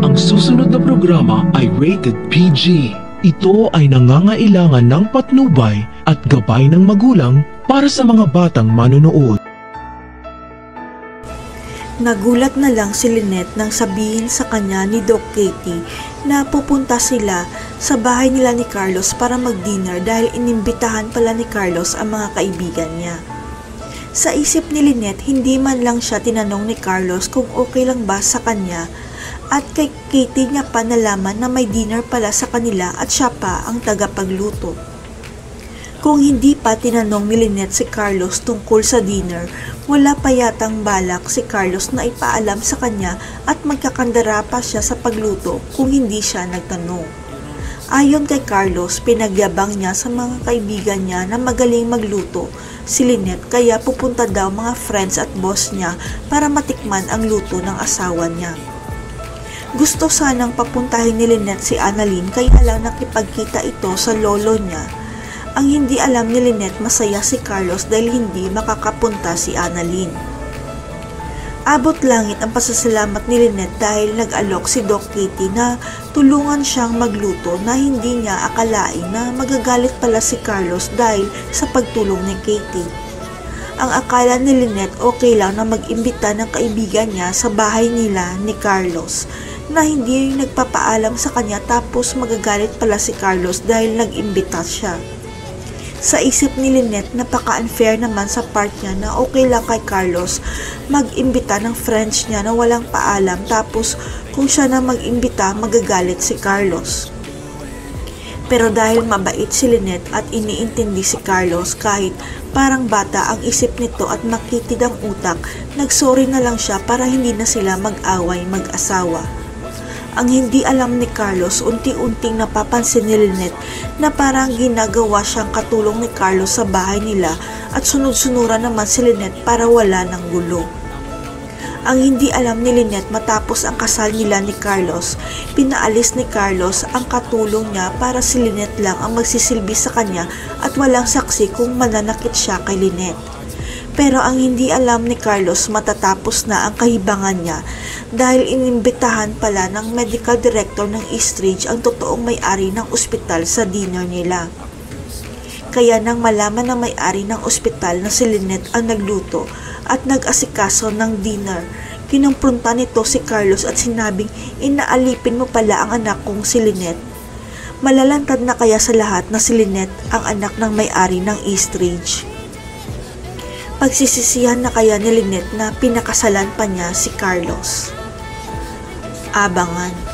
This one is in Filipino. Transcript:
Ang susunod na programa ay rated PG. Ito ay nangangailangan ng patnubay at gabay ng magulang para sa mga batang manonood. Nagulat na lang si Lynette nang sabihin sa kanya ni Doc Katie na pupunta sila sa bahay nila ni Carlos para mag-dinner dahil inimbitahan pala ni Carlos ang mga kaibigan niya. Sa isip ni Lynette, hindi man lang siya tinanong ni Carlos kung okay lang ba sa kanya at kay Katie niya pa nalaman na may dinner pala sa kanila at siya pa ang tagapagluto. Kung hindi pa tinanong ni Lynette si Carlos tungkol sa dinner, wala pa yatang balak si Carlos na ipaalam sa kanya at magkakandara pa siya sa pagluto kung hindi siya nagtanong. Ayon kay Carlos, pinagyabang niya sa mga kaibigan niya na magaling magluto si Lynette kaya pupunta daw mga friends at boss niya para matikman ang luto ng asawa niya. Gusto sanang papuntahin ni Lynette si Annalyn kaya lang nakipagkita ito sa lolo niya. Ang hindi alam ni Lynette, masaya si Carlos dahil hindi makakapunta si Annalyn. Abot langit ang pasasalamat ni Lynette dahil nag-alok si Doc Katie na tulungan siyang magluto na hindi niya akalain na magagalit pala si Carlos dahil sa pagtulong ni Katie. Ang akala ni Lynette okay lang na mag-imbita ng kaibigan niya sa bahay nila ni Carlos na hindi nagpapaalam sa kanya tapos magagalit pala si Carlos dahil nag-imbita siya. Sa isip ni Lynette, napaka-unfair naman sa part niya na okay lang kay Carlos mag-imbita ng friends niya na walang paalam tapos kung siya na mag-imbita magagalit si Carlos. Pero dahil mabait si Lynette at iniintindi si Carlos kahit parang bata ang isip nito at makitid ang utak, nagsorry na lang siya para hindi na sila mag-away mag-asawa. Ang hindi alam ni Carlos, unti-unting napapansin ni Lynette na parang ginagawa siyang katulong ni Carlos sa bahay nila at sunod-sunuran naman si Lynette para wala ng gulo. Ang hindi alam ni Lynette, matapos ang kasal nila ni Carlos, pinaalis ni Carlos ang katulong niya para si Lynette lang ang magsisilbi sa kanya at walang saksi kung mananakit siya kay Lynette. Pero ang hindi alam ni Carlos, matatapos na ang kahibangan niya dahil inimbitahan pala ng medical director ng Eastridge ang totoong may-ari ng ospital sa dinner nila. Kaya nang malaman ng may-ari ng ospital na si Lynette ang nagluto at nag-asikaso ng dinner, kinumpronta nito si Carlos at sinabing inaalipin mo pala ang anak kong si Lynette. Malalantad na kaya sa lahat na si Lynette ang anak ng may-ari ng Eastridge. Pagsisisihan na kaya ni Lynette na pinakasalan pa niya si Carlos. Abangan.